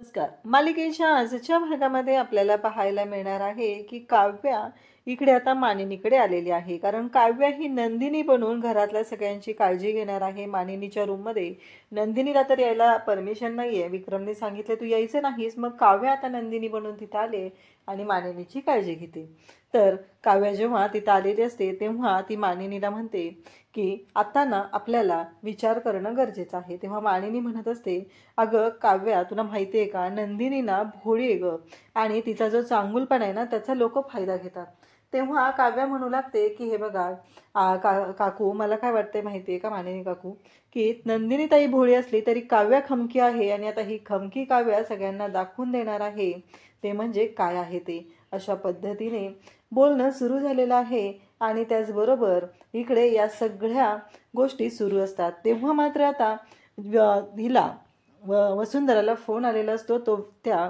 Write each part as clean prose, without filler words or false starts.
नमस्कार. मालिकेच्या आजच्या भागामध्ये आपल्याला पाहायला मिळणार आहे की काव्या इकडे आता मानिनीकडे आलेली आहे. कारण काव्या ही नंदिनी बनून घरातल्या सगळ्यांची काळजी घेणार आहे. मानिनीच्या रूममध्ये नंदिनीला तर यायला परमिशन नाहीये. विक्रमने सांगितले तू यायचं नाहीस. मग काव्या आता नंदिनी बनून तिथं आले आणि मानिनीची काळजी घेते. तर काव्या जेव्हा तिथं आलेली असते तेव्हा ती मानिनीला म्हणते की आता ना आपल्याला विचार करणं गरजेचं आहे. तेव्हा मानिनी म्हणत असते, अगं काव्या, तुला माहिती आहे का, नंदिनी ना भोळी आहे ग, आणि तिचा जो चांगुलपणा आहे ना त्याचा लोक फायदा घेतात. तेव्हा काव्या म्हणू लागते की हे बघा काकू, मला काय वाटतंय माहिती आहे का मानिनी काकू, की नंदिनी ताई भोळी असली तरी काव्या खमकी आहे, आणि आता ही खमकी काव्या सगळ्यांना दाखवून देणार आहे ते म्हणजे काय आहे ते. अशा पद्धतीने बोलणं सुरू झालेलं आहे. आणि त्याचबरोबर इकडे या सगळ्या गोष्टी सुरू असतात. तेव्हा मात्र आता हिला वसुंधराला फोन आलेला असतो, तो त्या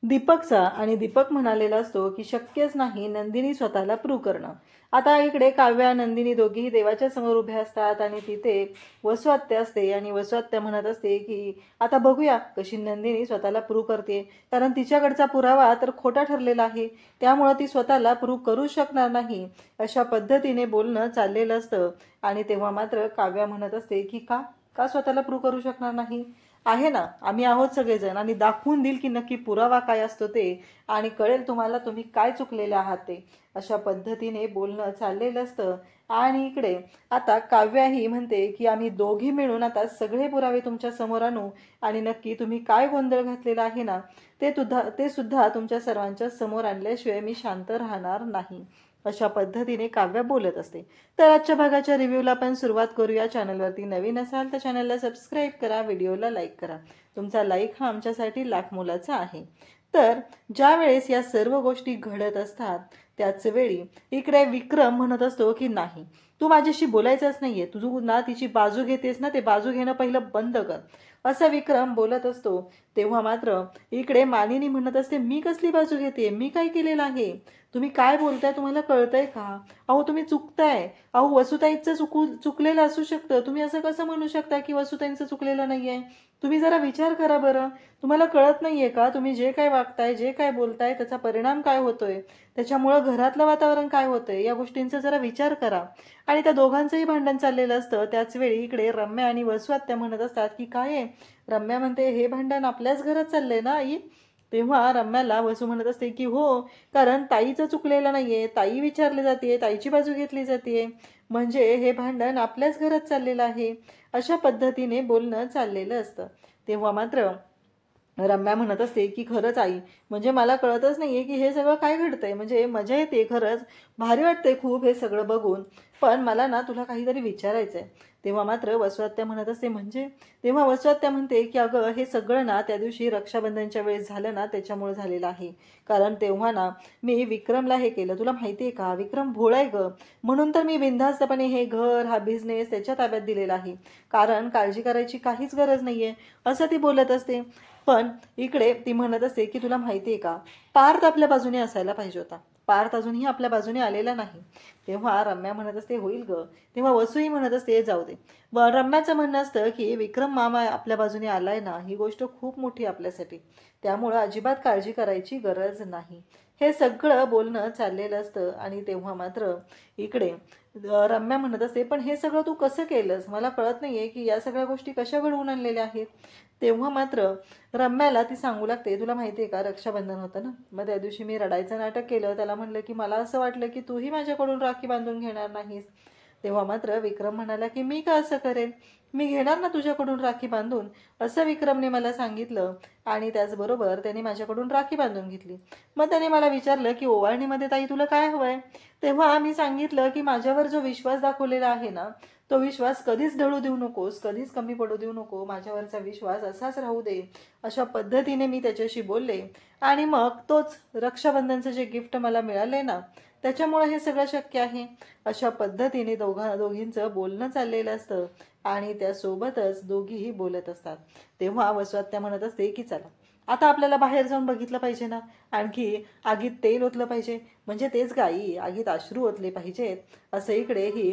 दीपकचा, आणि दीपक म्हणालेला असतो की शक्यच नाही नंदिनी स्वतःला प्रूव्ह करणं. आता इकडे काव्या नंदिनी दोघीही देवाच्या समोर उभ्या असतात आणि तिथे वसुआत्या असते, आणि वसुआत्या म्हणत असते की आता बघूया कशी नंदिनी स्वतःला प्रूव्ह करते, कारण तिच्याकडचा पुरावा तर खोटा ठरलेला आहे, त्यामुळं ती स्वतःला प्रूव्ह करू शकणार नाही. अशा पद्धतीने बोलणं चाललेलं असतं. आणि तेव्हा मात्र काव्या म्हणत असते की का का स्वतःला प्रूव्ह करू शकणार नाही, आहे ना, आम्ही आहोत सगळेजण, आणि दाखवून देईल की नक्की पुरावा काय असतो ते, आणि कळेल तुम्हाला तुम्ही काय चुकलेले आहात ते. अशा पद्धतीने बोलणं चाललेलं असतं. आणि इकडे आता काव्याही म्हणते की आम्ही दोघी मिळून आता सगळे पुरावे तुमच्या समोर आणू, आणि नक्की तुम्ही काय गोंधळ घातलेला आहे ना ते सुद्धा तुमच्या सर्वांच्या समोर आणल्याशिवाय मी शांत राहणार नाही. अशा पद्धतीने काव्या बोलत असते. तर आजच्या भागाच्या रिव्ह्यूला आपण सुरुवात करूया. चॅनलवरती नवीन असाल तर चॅनलला सबस्क्राईब करा, व्हिडिओला लाईक करा. तुमचा लाईक हा आमच्यासाठी लाख मोलाचा आहे. तर ज्या वेळेस या सर्व गोष्टी घडत असतात त्याच वेळी इकडे विक्रम म्हणत असतो की नाही, तू माझ्याशी बोलायचंच नाहीये, तू ना तिची बाजू घेतेस ना, ते बाजू घेणं पहिलं बंद कर, असा विक्रम बोलत असतो. तेव्हा मात्र इकडे मानिनी म्हणत असते, मी कसली बाजू घेते, मी काय केलेलं आहे, तुम्ही काय बोलताय, तुम्हाला कळतंय का, अहो तुम्ही चुकताय, अहो वसुताईचं चुकलेलं असू शकतं, तुम्ही असं कसं म्हणू शकता की वसुताईंचं चुकलेलं नाहीये, तुम्ही जरा विचार करा बरं, तुम्हाला कळत नाहीये का, तुम्ही जे काय वागताय जे काय बोलताय त्याचा परिणाम काय होतोय, त्याच्यामुळं घरातलं वातावरण काय होतंय, या गोष्टींचा जरा विचार करा. आणि त्या दोघांचंही भांडण चाललेलं असतं. त्याच वेळी इकडे रम्या आणि वसुआत्या म्हणत असतात की काय आहे, रम्या म्हणते हे भांडण आपल्याच घरात चाललंय ना आई. तेव्हा रम्याला वसू म्हणत असते की हो, कारण ताईचं चुकलेलं नाहीये, ताई विचारली जाते, ताईची बाजू घेतली जाते, म्हणजे हे भांडण आपल्याच घरात चाललेलं आहे. अशा पद्धतीने बोलणं चाललेलं असतं. तेव्हा मात्र रम्या म्हणत असते की खरंच आई, म्हणजे मला कळतच नाहीये की हे सगळं काय घडतंय, म्हणजे मजा येते, खरंच भारी वाटतंय खूप हे सगळं बघून, पण मला ना तुला काहीतरी विचारायचंय. तेव्हा मात्र वसुआत्या म्हणत असते म्हणजे, तेव्हा वसुआत्या म्हणते की अगं हे सगळं ना त्या दिवशी रक्षाबंधनच्या वेळेस झालं ना त्याच्यामुळे झालेलं आहे, कारण तेव्हा ना मी विक्रमला हे केलं, तुला माहिती आहे का विक्रम भोळा आहे ग, म्हणून तर मी बिनधास्तपणे हे घर हा बिझनेस त्याच्या ताब्यात दिलेला आहे, कारण काळजी करायची काहीच गरज नाहीये, असं ती बोलत असते. पण इकडे ती म्हणत असते की तुला माहिती आहे का, पार्थ आपल्या बाजूने असायला पाहिजे होता, पार्थ अजूनही आपल्या बाजूने आलेला नाही. तेव्हा रम्या म्हणत असते होईल ग. तेव्हा वसुही म्हणत असते जाऊ दे. रम्याचं म्हणणं असतं की विक्रम मामा आपल्या बाजूने आलाय ना, ही गोष्ट खूप मोठी आपल्यासाठी, त्यामुळं अजिबात काळजी करायची गरज नाही. हे सगळं बोलणं चाललेलं असतं. आणि तेव्हा मात्र इकडे रम्या म्हणत असते पण हे सगळं तू कसं केलंस, मला कळत नाहीये की या सगळ्या गोष्टी कशा घडवून आणलेल्या आहेत. तेव्हा मात्र रम्याला ती सांगू लागते, तुला माहिती आहे का रक्षाबंधन होतं ना, मग त्या दिवशी मी रडायचं नाटक केलं, त्याला म्हणलं की मला असं वाटलं की तूही माझ्याकडून राखी बांधून घेणार नाहीस. तेव्हा मात्र विक्रम म्हणाला की मी का असं करेन, मी घेणार ना तुझ्याकडून राखी बांधून, असं विक्रमने मला सांगितलं. आणि त्याचबरोबर त्याने माझ्याकडून राखी बांधून घेतली. मग त्याने मला विचारलं की ओवाळणीमध्ये ताई तुला काय हवंय. तेव्हा आम्ही सांगितलं की माझ्यावर जो विश्वास दाखवलेला आहे ना, तो विश्वास कधीच ढळू देऊ नकोस, कधीच कमी पडू देऊ नको, माझ्यावरचा विश्वास असाच राहू दे. अशा पद्धतीने मी त्याच्याशी बोलले. आणि मग तोच रक्षाबंधनचं जे गिफ्ट मला मिळालंय ना, त्याच्यामुळे हे सगळं शक्य आहे. अशा पद्धतीने दोघींचं बोलणं चाललेलं असतं. आणि त्यासोबतच दोघीही बोलत असतात. तेव्हा वसुआत्या म्हणत असते की चला आता आपल्याला बाहेर जाऊन बघितलं पाहिजे ना, आणखी आगीत तेल ओतलं पाहिजे, म्हणजे तेच गाई आगीत अश्रू ओतले पाहिजेत, असं इकडे ही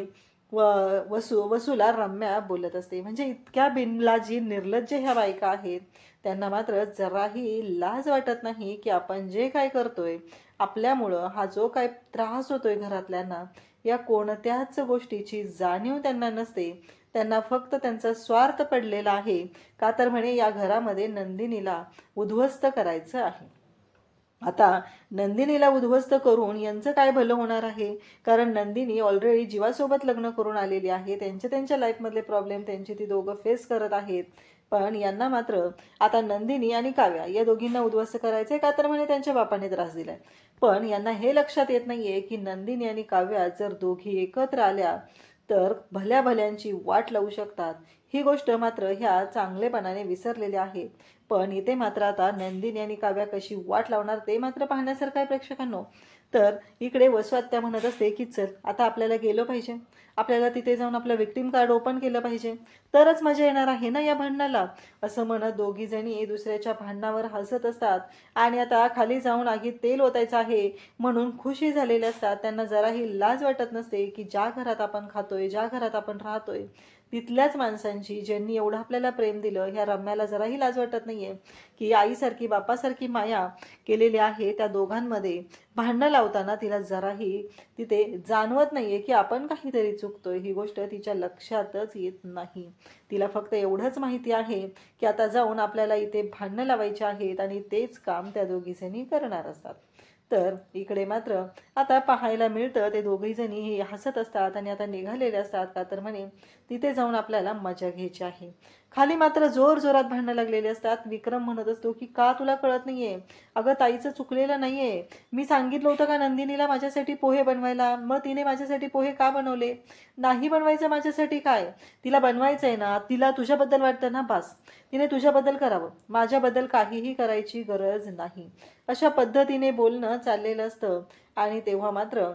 वसूला रम्या बोलत असते. म्हणजे इतक्या बिनलाजी निर्लज्ज ह्या बायका आहेत, त्यांना मात्र जराही लाज वाटत नाही की आपण जे काय करतोय, आपल्यामुळं हा जो काय त्रास होतोय घरातल्यांना, या कोणत्याच गोष्टीची जाणीव त्यांना नसते. त्यांना फक्त त्यांचा स्वार्थ पडलेला आहे. का तर म्हणे या घरामध्ये नंदिनीला उद्ध्वस्त करायचं आहे. आता नंदिनीला उद्ध्वस्त करून यांचं काय भलं होणार आहे? कारण नंदिनी ऑलरेडी जीवासोबत लग्न करून आलेली आहे. त्यांच्या लाईफमधले प्रॉब्लेम त्यांची ती दोघं फेस करत आहेत. पण यांना मात्र आता नंदिनी आणि काव्या या दोघींना उद्ध्वस्त करायचंय. का तर म्हणे त्यांच्या बापाने त्रास दिलाय. पण यांना हे लक्षात येत नाहीये की नंदिनी आणि काव्या जर दोघी एकत्र आल्या तर भल्या भल्यांची वाट लावू शकतात. ही गोष्ट मात्र ह्या चांगलेपणाने विसरलेल्या आहेत. पण इथे मात्र आता नंदिनी आणि काव्या कशी वाट लावणार ते मात्र पाहण्यासारखं आहे प्रेक्षकांनो. तर इकडे वसुआत्या म्हणत असते की चल आता आपल्याला गेलं पाहिजे, आपल्याला तिथे जाऊन आपलं विक्टिम कार्ड ओपन केलं पाहिजे, तरच मजा येणार आहे ना या भांडणाला. असं म्हणत दोघी जणी दुसऱ्याच्या भांडणावर हसत असतात आणि आता खाली जाऊन आगीत तेल ओतायचं आहे म्हणून खुशी झालेले असतात. त्यांना जराही लाज वाटत नसते की ज्या घरात आपण खातोय, ज्या घरात आपण राहतोय, तिथल्याच माणसांची ज्यांनी एवढं आपल्याला प्रेम दिलं, ह्या रम्याला जराही लाज वाटत नाहीये की आईसारखी बापासारखी माया केलेली आहे त्या दोघांमध्ये भांडणं लावताना तिला जराही तिथे जाणवत नाहीये की आपण काहीतरी चुकतोय. ही गोष्ट तिच्या लक्षातच येत नाही. तिला फक्त एवढंच माहिती आहे की आता जाऊन आपल्याला इथे भांडणं लावायची आहेत आणि तेच काम त्या दोघी जणी करणार असतात. तर इकडे मात्र आता पाहायला मिळतं ते दोघी जणी हसत असतात आणि आता निघालेले असतात. का तर म्हणे तिथे जाऊन आपल्याला मजा घ्यायची आहे. खाली मात्र जोर जोरात भांडणं लागलेले असतात. विक्रम म्हणत असतो की का तुला कळत नाहीये? अगं ताईचं चुकलेलं नाहीये. मी सांगितलं होतं का नंदिनीला माझ्यासाठी पोहे बनवायला? मग तिने माझ्यासाठी पोहे का बनवले? नाही बनवायचं माझ्यासाठी काय? तिला बनवायचंय ना, तिला तुझ्याबद्दल वाटतं ना, बास तिने तुझ्याबद्दल करावं, माझ्याबद्दल काहीही करायची गरज नाही. अशा पद्धतीने बोलणं चाललेलं असतं. आणि तेव्हा मात्र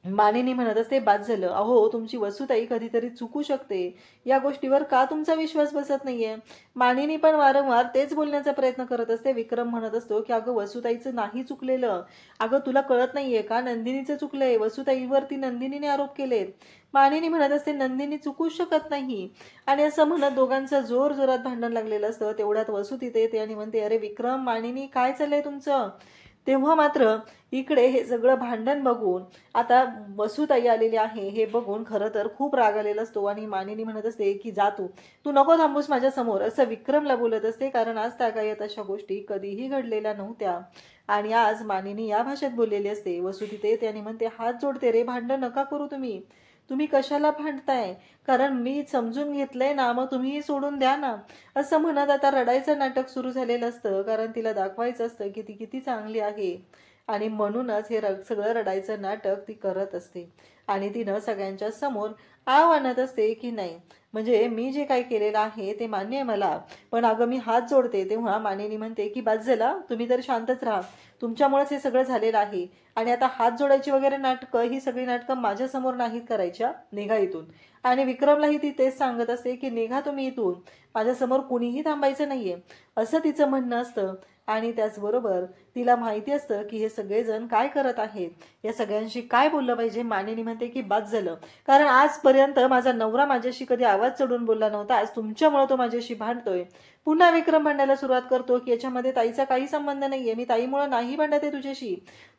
मानिनी म्हणत असते बाद झालं. अहो तुमची वसुताई कधीतरी चुकू शकते, या गोष्टीवर का तुमचा विश्वास बसत नाहीये? मानिनी पण वारंवार तेच बोलण्याचा प्रयत्न करत असते. विक्रम म्हणत असतो की अगं वसुताईचं नाही चुकलेलं, अगं तुला कळत नाहीये का नंदिनीचं चुकलंय, वसुताईवरती नंदिनीने आरोप केलेत. मानिनी म्हणत असते नंदिनी चुकूच शकत नाही. आणि असं म्हणत दोघांचं जोर जोरात भांडण लागलेलं असतं. तेवढ्यात वसु तिथे येते आणि म्हणते अरे विक्रम, मानिनी काय चाललंय तुमचं? तेव्हा मात्र इकडे हे सगळं भांडण बघून आता वसुताई आलेली आहे हे बघून खरं तर खूप राग आलेला असतो आणि मानिनी म्हणत असते की जा तू नको थांबूस माझ्या समोर, असं विक्रमला बोलत असते. कारण आज तागायत अशा गोष्टी कधीही घडलेल्या नव्हत्या आणि आज मानिनी या भाषेत बोललेली असते. वसु तिथे येते आणि म्हणते हात जोडते रे, भांडण नका करू तुम्ही कशाला भांडताय? कारण मी समजून घेतलंय ना, मग तुम्हीही सोडून द्या ना. असं म्हणत आता रडायचं नाटक सुरू झालेलं असतं. कारण तिला दाखवायचं असतं की ती किती चांगली आहे आणि म्हणूनच हे सगळं रडायचं नाटक ती करत असते. आणि तिनं सगळ्यांच्या समोर आव आणत असते की नाही म्हणजे मी जे काही केलेलं आहे ते मान्य आहे मला, पण अगं मी हात जोडते. तेव्हा मानिनी म्हणते की बास झाला, तुम्ही तर शांतच राहा, तुमच्यामुळेच हे सगळं झालेलं आहे आणि आता हात जोडायची वगैरे नाटकं, ही सगळी नाटकं माझ्यासमोर नाहीत करायच्या, निघा इथून. आणि विक्रमलाही ती तेच सांगत असते की निघा तुम्ही इथून, माझ्यासमोर कुणीही थांबायचं नाहीये, असं तिचं म्हणणं असतं. आणि त्याचबरोबर तिला माहिती असतं की हे सगळेजण काय करत आहेत, या सगळ्यांशी काय बोललं पाहिजे. मानिनी म्हणते की बास झालं, कारण आजपर्यंत माझा नवरा माझ्याशी कधी आवाज चढून बोलला नव्हता, आज तुमच्यामुळे तो माझ्याशी भांडतोय. पुन्हा विक्रम भांडायला सुरुवात करतो की याच्यामध्ये ताईचा काही संबंध नाहीये, मी ताईमुळे नाही भांडते तुझ्याशी,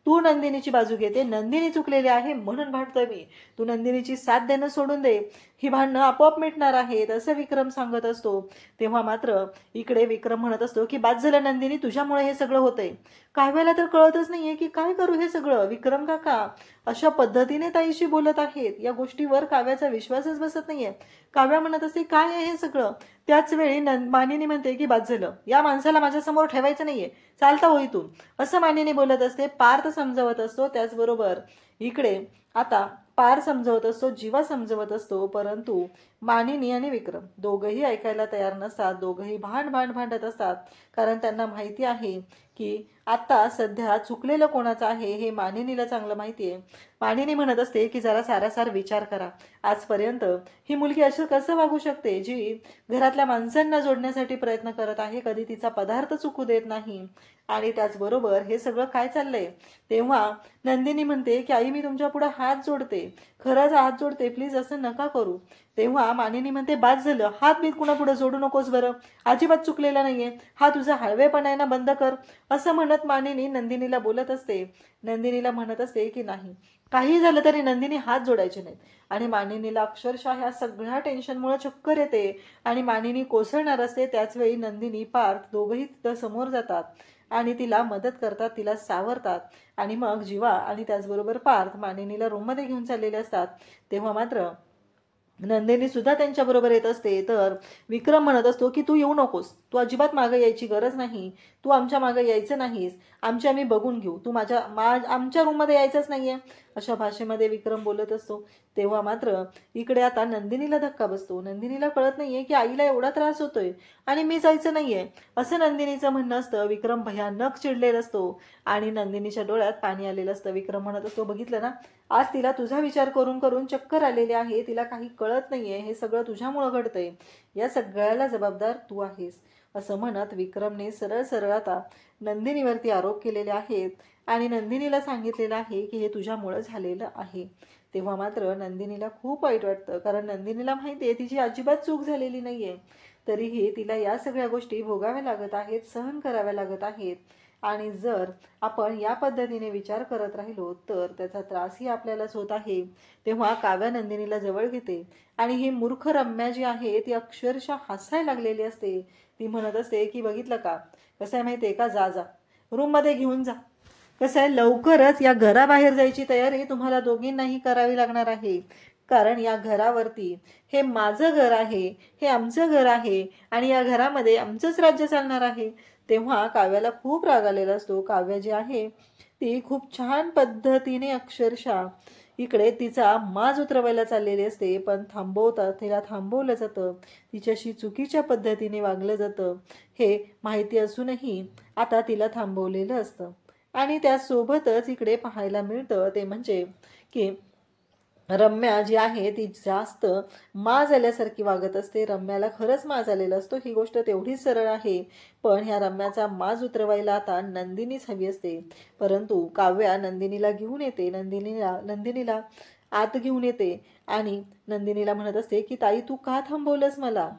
तू नंदिनीची बाजू घेते, नंदिनी चुकलेली आहे म्हणून भांडतोय मी, तू नंदिनीची साथ देणं सोडून दे, ही भांडणं आपोआप मिटणार आहेत, असं विक्रम सांगत असतो. तेव्हा मात्र इकडे विक्रम म्हणत असतो की बाद झालं नंदिनी, तुझ्यामुळे हे सगळं होतंय. काव्याला तर कळतच नाहीये की काय करू हे सगळं. विक्रम काका अशा पद्धतीने ताईशी बोलत आहेत, या गोष्टीवर काव्याचा विश्वासच बसत नाहीये. काव्या म्हणत असते काय आहे हे सगळं. त्याच वेळी मानिनी म्हणते की बाद झालं, या माणसाला माझ्यासमोर ठेवायचं नाहीये, चालता हो इथून, असं मानिनी बोलत असते. पार्थ समजावत असतो. त्याचबरोबर इकडे आता पार समजवत असतो, जीवा समजवत असतो. परंतु मानिनी आणि विक्रम दोघंही ऐकायला तयार नसतात. दोघंही भांडत असतात. कारण त्यांना माहिती आहे की आता सध्या चुकलेलं कोणाचं आहे हे मानिनीला चांगलं माहिती आहे. मानिनी म्हणत असते की जरा सारासार विचार करा, आजपर्यंत ही मुलगी असं कसं वागू शकते जी घरातल्या माणसांना जोडण्यासाठी प्रयत्न करत आहे, कधी तिचा पदार्थ चुकू देत नाही. आणि त्याचबरोबर हे सगळं काय चाललंय. तेव्हा नंदिनी म्हणते की आई मी तुमच्या पुढे हात जोडते, खरंच हात जोडते, प्लीज असं नका करू. तेव्हा मानिनी म्हणते, बाद झालं, हात बीत कुणापुढे जोडू नकोस बरं, अजिबात चुकलेला नाहीये, हा तुझा हळवेपणा आहे ना, बंद कर. असं म्हणत मानिनी नंदिनीला बोलत असते. नंदिनीला म्हणत असते की नाही, काही झालं तरी नंदिनी हात जोडायचे नाहीत. आणि मानिनीला अक्षरशः ह्या सगळ्या टेन्शनमुळे चक्कर येते आणि मानिनी कोसळणार असते. त्याचवेळी नंदिनी पार्थ दोघंही तिथं समोर जातात आणि तिला मदत करतात, तिला सावरतात. आणि मग जीवा आणि त्याचबरोबर पार्थ मानिनीला रूममध्ये घेऊन चाललेले असतात. तेव्हा मात्र नंदिनी सुद्धा त्यांच्याबरोबर येत असते. तर विक्रम म्हणत असतो की तू येऊ नकोस, तू अजिबात मागे यायची गरज नाही, तू आमच्या मागे यायचं नाहीस, आम्ही बघून घेऊ, तू आमच्या रूममध्ये यायचंच नाहीये, अशा भाषेमध्ये विक्रम बोलत असतो. तेव्हा मात्र इकडे आता नंदिनीला धक्का बसतो. नंदिनीला कळत नाहीये की आईला एवढा त्रास होतोय आणि मी जायचं नाहीये, असं नंदिनीचं म्हणणं असतं. विक्रम भयानक चिडलेला असतो आणि नंदिनीच्या डोळ्यात पाणी आलेलं असतं. विक्रम म्हणत असतो, बघितलं ना, आज तिला तुझा विचार करून करून चक्कर आलेले आहे, तिला काही कळत नाहीये, हे सगळं तुझ्यामुळं घडतंय, या सगळ्याला जबाबदार तू आहेस, असं म्हणत विक्रमने सरळ सरळ आता नंदिनीवरती आरोप केलेले आहेत आणि नंदिनीला सांगितलेलं आहे की हे तुझ्यामुळं झालेलं आहे. तेव्हा मात्र नंदिनीला खूप वाईट वाटतं, कारण नंदिनीला माहिती आहे तिची अजिबात चूक झालेली नाहीये, तरीही तिला या सगळ्या गोष्टी भोगाव्या लागत आहेत, सहन कराव्या लागत आहेत. आणि जर आपण या पद्धतीने विचार करत राहिलो तर त्याचा त्रासही आपल्यालाच होत आहे. तेव्हा काव्या नंदिनीला जवळ घेते आणि ही मूर्ख रम्या जी आहे ती अक्षरशः हसायला लागलेली असते. ती म्हणत असते की बघितलं का, कसं आहे माहितीये का, जा जा रूममध्ये घेऊन जा, कसं आहे लवकरच या घराबाहेर जायची तयारी तुम्हाला दोघींनाही करावी लागणार आहे, कारण या घरावरती हे माझं घर आहे, हे आमचं घर आहे आणि या घरामध्ये आमचंच राज्य चालणार आहे. तेव्हा काव्याला खूप राग आलेला असतो. काव्या जी आहे ती खूप छान पद्धतीने अक्षरशः इकडे तिचा माज उतरवायला चाललेली असते, पण तिला थांबवलं जातं, तिच्याशी चुकीच्या पद्धतीने वागलं जातं. हे माहिती असूनही आता तिला थांबवलेलं असतं. आणि त्यासोबतच इकडे पाहायला मिळतं ते म्हणजे की रम्या जी आहे ती जास्त माज आल्यासारखी वागत असते. रम्याला खरंच माज आलेला असतो, ही गोष्ट तेवढीच सरळ आहे. पण ह्या रम्याचा माज उतरवायला आता नंदिनीच हवी असते. परंतु काव्या नंदिनीला घेऊन येते, नंदिनीला आत घेऊन येते आणि नंदिनीला म्हणत असते की ताई, तू का थांबवलंस मला,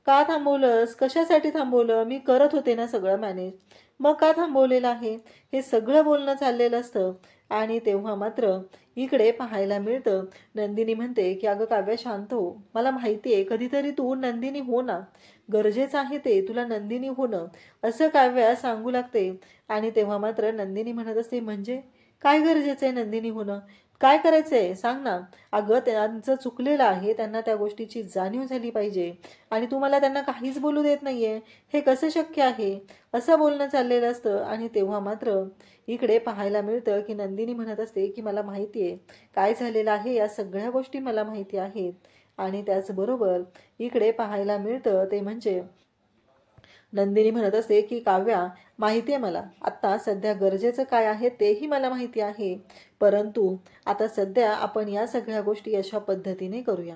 का थांबवलंस, कशासाठी थांबवलं, मी करत होते ना सगळं मॅनेज, मग का थांबवलेलं आहे, हे सगळं बोलणं चाललेलं असतं. आणि तेव्हा मात्र इकडे पाहायला मिळतं नंदिनी म्हणते की अगं काव्या शांत हो, मला माहिती आहे कधीतरी तू नंदिनी हो ना, गरजेचं आहे ते तुला नंदिनी होणं, असं काव्या सांगू लागते. आणि तेव्हा मात्र नंदिनी म्हणत असते, म्हणजे काय गरजेचं आहे नंदिनी होणं, काय करायचंय सांग ना. अगं त्यांचं चुकलेलं आहे, त्यांना त्या गोष्टीची जाणीव झाली पाहिजे आणि तू मला त्यांना काहीच बोलू देत नाहीये, हे कसं शक्य आहे, असं बोलणं चाललेलं असतं. आणि तेव्हा मात्र इकडे पाहायला मिळतं की नंदिनी म्हणत असते की मला माहिती आहे काय झालेलं आहे, या सगळ्या गोष्टी मला माहिती आहेत. आणि त्याचबरोबर इकडे पाहायला मिळतं ते म्हणजे नंदिनी म्हणत असते की काव्या, माहिती आहे मला आत्ता सध्या गरजेचं काय आहे तेही मला माहिती आहे, परंतु आता सध्या आपण या सगळ्या गोष्टी अशा पद्धतीने करूया.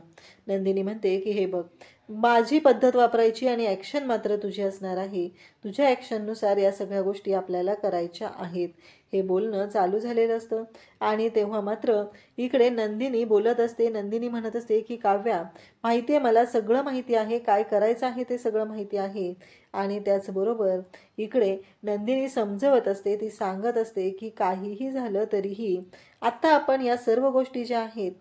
नंदिनी म्हणते की हे बघ, माझी पद्धत वापरायची आणि ॲक्शन मात्र तुझी असणार आहे, तुझ्या ॲक्शननुसार या सगळ्या गोष्टी आपल्याला करायच्या आहेत. हे बोलणं चालू झालेलं असतं. आणि तेव्हा मात्र इकडे नंदिनी बोलत असते. नंदिनी म्हणत असते की काव्या, माहिती आहे मला, सगळं माहिती आहे, काय करायचं आहे ते सगळं माहिती आहे. आणि त्याचबरोबर इकडे नंदिनी समजवत असते, ती सांगत असते की काहीही झालं तरीही आत्ता आपण या सर्व गोष्टी ज्या आहेत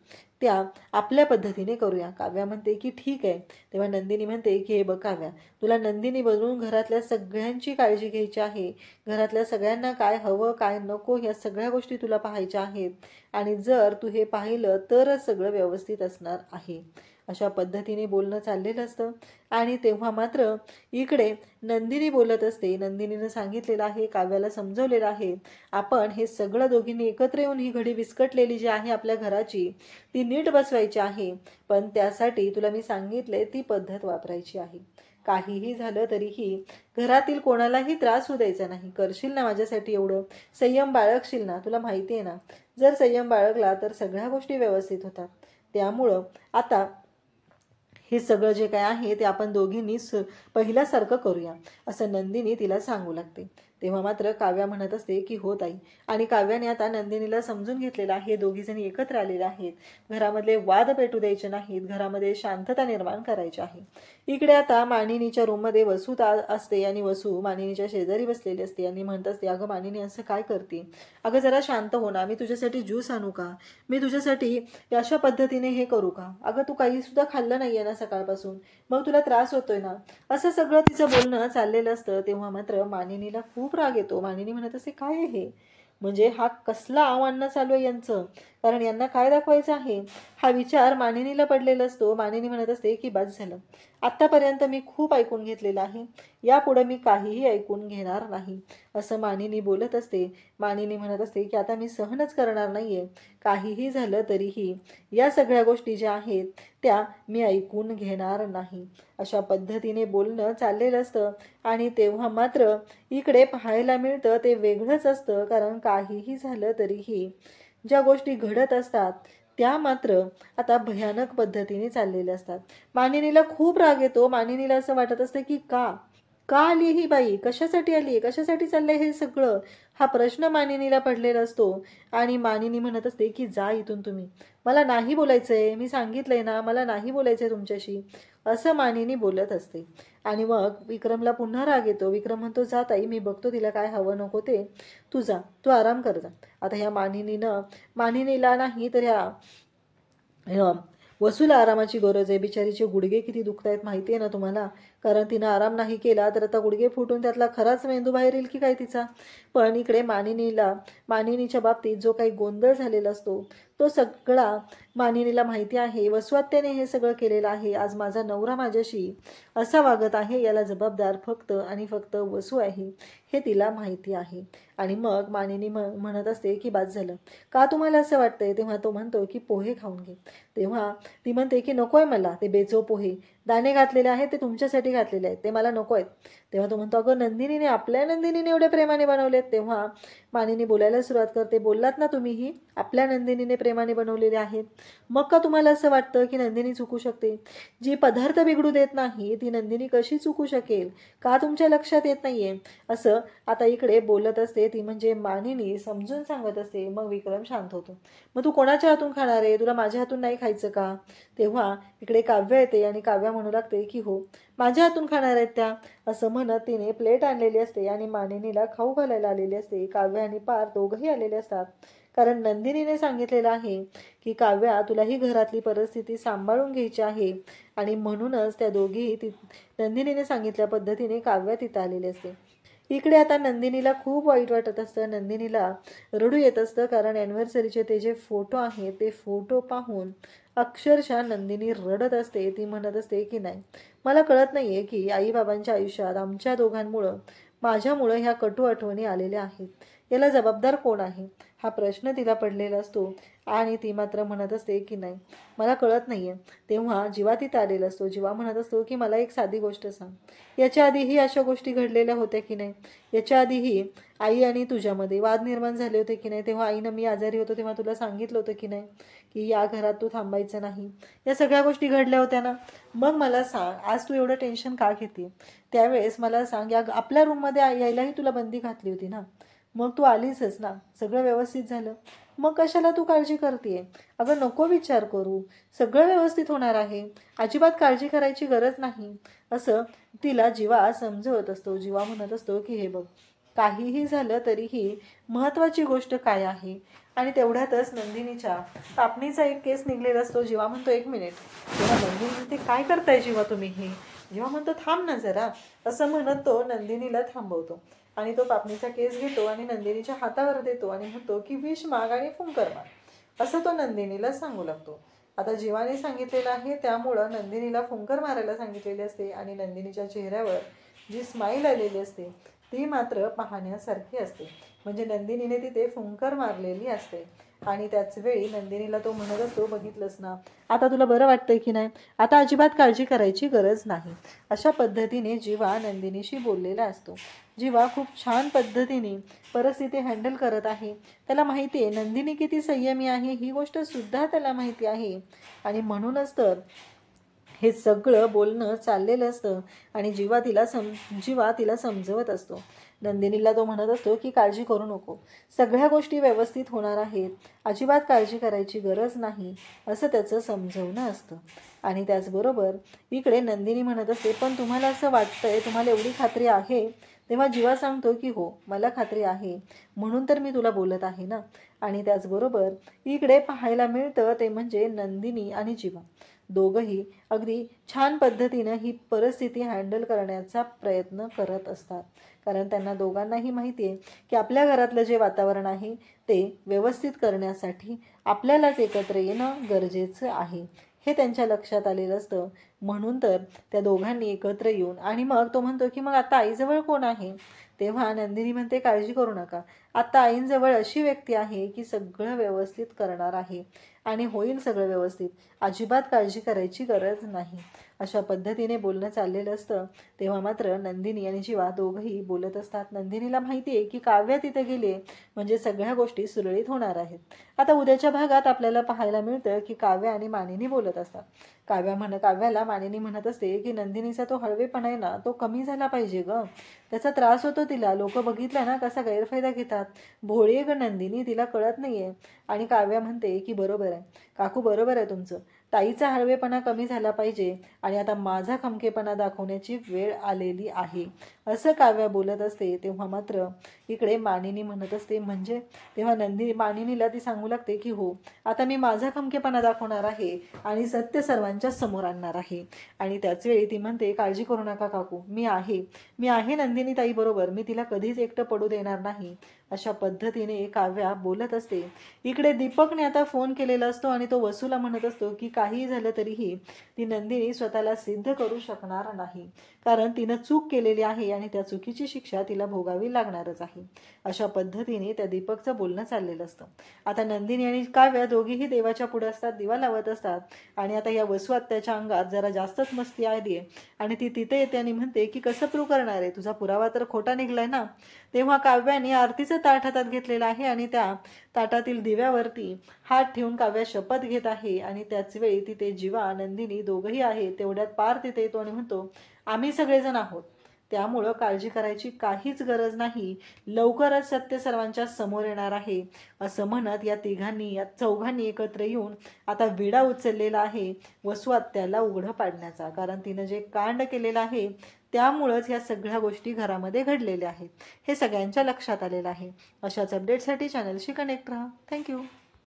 त्या आपल्या पद्धतीने करूया. काव्या म्हणते की ठीक आहे. तेव्हा नंदिनी म्हणते की हे बघ काव्या, तुला नंदिनी बनवून घरातल्या सगळ्यांची काळजी घ्यायची आहे, घरातल्या सगळ्यांना काय हवं काय नको ह्या सगळ्या गोष्टी तुला पाहायच्या आहेत आणि जर तू हे पाहिलं तरच सगळं व्यवस्थित असणार आहे, अशा पद्धतीने बोलणं चाललेलं असतं. आणि तेव्हा मात्र इकडे नंदिनी बोलत असते. नंदिनीनं सांगितलेलं आहे, काव्याला समजवलेलं आहे, आपण हे सगळं दोघींनी एकत्र येऊन ही घडी विस्कटलेली जी आहे आपल्या घराची ती नीट बसवायची आहे, पण त्यासाठी तुला मी सांगितले ती पद्धत वापरायची आहे. काहीही झालं तरीही घरातील कोणालाही त्रास होऊ द्यायचा नाही. करशील ना माझ्यासाठी एवढं, संयम बाळगशील ना, तुला माहिती आहे ना, जर संयम बाळगला तर सगळ्या गोष्टी व्यवस्थित होतात. त्यामुळं आता हे सगळं जे काय आहे ते आपण दोघींनी पहिल्यासारखं करूया, असं नंदिनी तिला सांगू लागते. तेव्हा मात्र काव्या म्हणत असते की हो ताई. आणि काव्याने आता नंदिनीला समजून घेतलेलं आहे. दोघीजणी एकत्र आलेल्या आहेत. घरामधले वाद पेटू द्यायचे नाहीत. घरामध्ये शांतता निर्माण करायची आहे. इकडे आता मानिनीच्या रूममध्ये वसू असते आणि वसू मानिनीच्या शेजारी बसलेली असते आणि म्हणत असते, अगं मानिनी असं काय करते? अगं जरा शांत हो ना. मी तुझ्यासाठी ज्यूस आणू का? मी तुझ्यासाठी अशा पद्धतीने हे करू का? अगं तू काही सुद्धा खाल्लं नाहीये ना सकाळपासून, मग तुला त्रास होतोय ना. असं सगळं तिचं बोलणं चाललेलं असतं. तेव्हा मात्र मानिनीला खूप राग येतो. मानिनी म्हणत असते, काय आहे हे? म्हणजे हा कसला आव्हान चालू आहे यांचं? कारण यांना काय दाखवायचं आहे? हा विचार मानिनीला पडलेला असतो. मानिनी म्हणत असते की बस झालं, आतापर्यंत मी खूप ऐकून घेतलेलं आहे, यापुढे मी काहीही ऐकून घेणार नाही, असं मानिनी बोलत असते. मानिनी म्हणत असते की आता मी सहनच करणार नाहीये. काहीही झालं तरीही या सगळ्या गोष्टी ज्या आहेत त्या मी ऐकून घेणार नाही, अशा पद्धतीने बोलणं चाललेलं असतं. आणि तेव्हा मात्र इकडे पाहायला मिळतं ते वेगळंच असतं. कारण काहीही झालं तरीही ज्या गोष्टी घडत असतात त्या मात्र आता भयानक पद्धतीने चाललेल्या असतात. मानिनीला खूप राग येतो. मानिनीला असं वाटत असतं की का का आली ही बाई? कशासाठी आली? कशासाठी चाललंय हे सगळं? हा प्रश्न मानिनीला पडलेला असतो. आणि मानिनी म्हणत असते की जा इथून तुम्ही, मला नाही बोलायचंय, मी सांगितलंय ना मला नाही बोलायचंय तुमच्याशी, असं मानिनी बोलत असते. आणि मग विक्रमला पुन्हा राग येतो. विक्रम म्हणतो, जा ताई, मी बघतो तिला काय हवं नको ते, तू जा, तू आराम कर जा. आता ह्या मानिनीला नाही तर ह्या वसूला आरामाची गरज आहे. बिचारीचे गुडघे किती दुखत आहेत माहिती आहे ना तुम्हाला. कारण तिनं आराम नाही केला तर आता गुडघे फुटून त्यातला खराच मेंदू बाहेर येईल की काय तिचा. पण इकडे मानिनीच्या बाबतीत जो काही गोंधळ झालेला असतो तो सगळा मानिनीला माहिती आहे. वसुआत्याने हे सगळं केलेलं आहे. आज माझा नवरा माझ्याशी असा वागत आहे, याला जबाबदार फक्त आणि फक्त वसू आहे, हे तिला माहिती आहे. आणि मग मानिनी म्हणत असते की बाद झालं, का तुम्हाला असं वाटतंय? तेव्हा तो म्हणतो की पोहे खाऊन घे. तेव्हा ती म्हणते की नकोय मला ते बेचव पोहे, दाणे घातलेले आहेत ते तुमच्यासाठी घातलेले आहेत, ते मला नको आहेत. तेव्हा तो म्हणतो, अगं आपल्या नंदिनीने एवढे प्रेमाने बनवलेत. तेव्हा मानिनी बोलायला सुरुवात करते, बोललात ना तुम्हीही, आपल्या नंदिनीने प्रेमाने बनवलेले आहेत. मग का तुम्हाला असं वाटतं की नंदिनी चुकू शकते? जी पदार्थ बिघडू देत नाही ती नंदिनी कशी चुकू शकेल? का तुमच्या लक्षात येत नाहीये? असं आता इकडे बोलत असते ती, म्हणजे मानिनी समजून सांगत असते. मग विक्रम शांत होतो. मग तू कोणाच्या हातून खाणार आहे? तुला माझ्या हातून नाही खायचं का? तेव्हा इकडे काव्य येते आणि काव्या म्हणू लागते की हो, माझ्या हातून खाणार आहेत त्या, असं म्हणत तिने प्लेट आणलेली असते आणि मानिनीला खाऊ घालायला आलेली असते. काव्य आणि पार दोघंही आलेले असतात. कारण नंदिनीने सांगितलेलं आहे की काव्या, तुला ही घरातली परिस्थिती सांभाळून घ्यायची आहे. आणि म्हणूनच त्या दोघीही नंदिनीने सांगितल्या पद्धतीने काव्या तिथं आलेली असते. इकडे आता नंदिनीला खूप वाईट वाटत असतं. नंदिनीला रडू येत असतं. कारण ॲनिव्हर्सरीचे ते जे फोटो आहेत ते फोटो पाहून अक्षरशः नंदिनी रडत असते. ती म्हणत असते की नाही, मला कळत नाहीये की आईबाबांच्या आयुष्यात आमच्या दोघांमुळं, माझ्यामुळं ह्या कटू आठवणी आलेल्या आहेत, याला जबाबदार कोण आहे? हा प्रश्न तिला पडलेला असतो. आणि ती मात्र म्हणत असते की नाही, मला कळत नाहीये. तेव्हा जीवा तिथं आलेला असतो. जीवा म्हणत असतो की मला एक साधी गोष्ट सांग, याच्या आधीही अशा गोष्टी घडलेल्या होत्या की नाही? याच्या आधीही आई आणि तुझ्यामध्ये वाद निर्माण झाले होते की नाही? तेव्हा आईनं, मी आजारी होतो तेव्हा तुला सांगितलं होतं की नाही की या घरात तू थांबायचं नाही? या सगळ्या गोष्टी घडल्या होत्या ना. मग मला सांग, आज तू एवढं टेन्शन का घेते? त्यावेळेस मला सांग, या आपल्या रूममध्ये यायलाही तुला बंदी घातली होती ना, मग तू आलीसच ना, सगळं व्यवस्थित झालं, मग कशाला तू काळजी करतेय? अगं नको विचार करू, सगळं व्यवस्थित होणार आहे, अजिबात काळजी करायची गरज नाही, असं तिला जीवा समजवत असतो. जीवा म्हणत असतो की हे बघ, काहीही झालं तरीही महत्त्वाची गोष्ट काय आहे? आणि तेवढ्यातच नंदिनीच्या कापणीचा एक केस निघलेला असतो. जीवा म्हणतो, एक मिनिट. तेव्हा नंदिनी म्हणते, काय करताय जीवा तुम्ही हे? जेव्हा म्हणतो, थांब ना जरा, असं म्हणत तो नंदिनीला थांबवतो. आणि तो कापणीचा केस घेतो आणि नंदिनीच्या हातावर देतो आणि म्हणतो की विष माग आणि फुंकर मार, असं तो नंदिनीला सांगू लागतो. आता जीवाने सांगितलेलं आहे त्यामुळं नंदिनीला फुंकर मारायला सांगितलेले असते. आणि नंदिनीच्या चेहऱ्यावर जी स्माईल आलेली असते ती मात्र पाहण्यासारखी असते. म्हणजे नंदिनीने तिथे फुंकर मारलेली असते. आणि त्याच वेळी नंदिनीला तो म्हणत असतो, बघितलंस ना, आता तुला बरं वाटतंय की नाही? आता अजिबात काळजी करायची गरज नाही, अशा पद्धतीने जीवा नंदिनीशी बोललेला असतो. जीवा खूप छान पद्धतीने परिस्थिती हँडल करत आहे. त्याला माहिती आहे नंदिनी किती संयमी आहे, ही गोष्ट सुद्धा त्याला माहिती आहे. आणि म्हणूनच तर हे सगळं बोलणं चाललेलं असतं आणि जीवा तिला समजवत असतो. नंदिनीला तो म्हणत असतो की काळजी करू नको, सगळ्या गोष्टी व्यवस्थित होणार आहेत, अजिबात काळजी करायची गरज नाही, असं त्याचं समजवणं असतं. आणि त्याचबरोबर इकडे नंदिनी म्हणत असते, पण तुम्हाला असं वाटतंय, तुम्हाला एवढी खात्री आहे? तेव्हा जीवा सांगतो की हो, मला खात्री आहे, म्हणून तर मी तुला बोलत आहे ना. आणि त्याचबरोबर इकडे पाहायला मिळतं ते म्हणजे नंदिनी आणि जीवा दोघंही अगदी छान पद्धतीनं ही परिस्थिती हँडल करण्याचा प्रयत्न करत असतात. कारण त्यांना दोघांनाही माहिती आहे की आपल्या घरातलं जे वातावरण आहे ते व्यवस्थित करण्यासाठी आपल्यालाच एकत्र येणं गरजेचं आहे, हे त्यांच्या लक्षात आलेलं असतं. म्हणून तर त्या दोघांनी एकत्र येऊन आणि मग तो म्हणतो की मग आता आईजवळ कोण आहे? तेव्हा नंदिनी म्हणते, काळजी करू नका, आता आईंजवळ अशी व्यक्ती आहे की सगळं व्यवस्थित करणार आहे आणि होईल सगळं व्यवस्थित, अजिबात काळजी करायची गरज नाही. अशा पद्धतीने बोलणं चाललेलं असतं. तेव्हा मात्र नंदिनी आणि जीवा दोघंही बोलत असतात. नंदिनीला माहिती आहे की काव्या तिथे गेली म्हणजे सगळ्या गोष्टी सुरळीत होणार आहेत. आता उद्याच्या भागात आपल्याला पाहायला मिळतं की काव्या आणि मानिनी बोलत असतात. काव्याला मानिनी म्हणत असते की नंदिनीचा तो हळवेपणा आहे ना, तो कमी झाला पाहिजे ग, त्याचा त्रास होतो तिला, लोक बघितलं ना कसा गैरफायदा घेतात, भोळी ग नंदिनी, तिला कळत नाहीये. आणि काव्या म्हणते की बरोबर आहे काकू, बरोबर आहे तुमचं, ताईचा हळवेपणा कमी झाला पाहिजे आणि आता माझा खमकेपणा दाखवण्याची वेळ आलेली आहे, असं काव्या बोलत असते. तेव्हा मात्र इकडे मानिनी म्हणत असते म्हणजे, तेव्हा मानिनीला ती सांगू लागते की हो, आता मी माझा खमकेपणा दाखवणार आहे आणि सत्य सर्वांच्या समोर आणणार आहे. आणि त्याच वेळी ती म्हणते, काळजी करू नका काकू, मी आहे नंदिनी ताई बरोबर, मी तिला कधीच एकटं पडू देणार नाही, अशा पद्धतीने काव्या बोलत असते. इकडे दीपकने आता फोन केलेला असतो आणि तो वसूला म्हणत असतो की काही झालं तरीही ती नंदिनी स्वतःला सिद्ध करू शकणार नाही, कारण तिनं चूक केलेली आहे आणि त्या चुकीची शिक्षा तिला भोगावी लागणारच आहे. अशा पद्धतीने त्या दीपकचं बोलणं चाललेलं असतं. आता नंदिनी आणि काव्या दोघीही देवाच्या पुढे असतात, दिवा लावत असतात. आणि आता या वसू आत्याच्या अंगात जरा जास्तच मस्ती आली आहे आणि ती तिथे येते आणि म्हणते की कसं प्रूव्ह करणार आहे, तुझा पुरावा तर खोटा निघलाय ना. तेव्हा काव्याने आरतीचं ताट हातात घेतलेलं आहे आणि त्या ताटातील दिव्यावरती हात ठेवून काव्या शपथ घेत आहे. आणि त्याच वेळी तिथे जीवा नंदिनी दोघंही आहे. तेवढ्यात पार तिथे येतो आणि म्हणतो, आम्ही सगळेजण आहोत, त्यामुळं काळजी करायची काहीच गरज नाही, लवकरच सत्य सर्वांच्या समोर येणार आहे, असं म्हणत या चौघांनी एकत्र येऊन आता विडा उचललेला आहे वसू आत्याला उघडं पाडण्याचा. कारण तिनं जे कांड केलेलं आहे त्यामुळंच ह्या सगळ्या गोष्टी घरामध्ये घडलेल्या आहेत, हे सगळ्यांच्या लक्षात आलेलं आहे. अशाच अपडेटसाठी चॅनलशी कनेक्ट राहा. थँक्यू.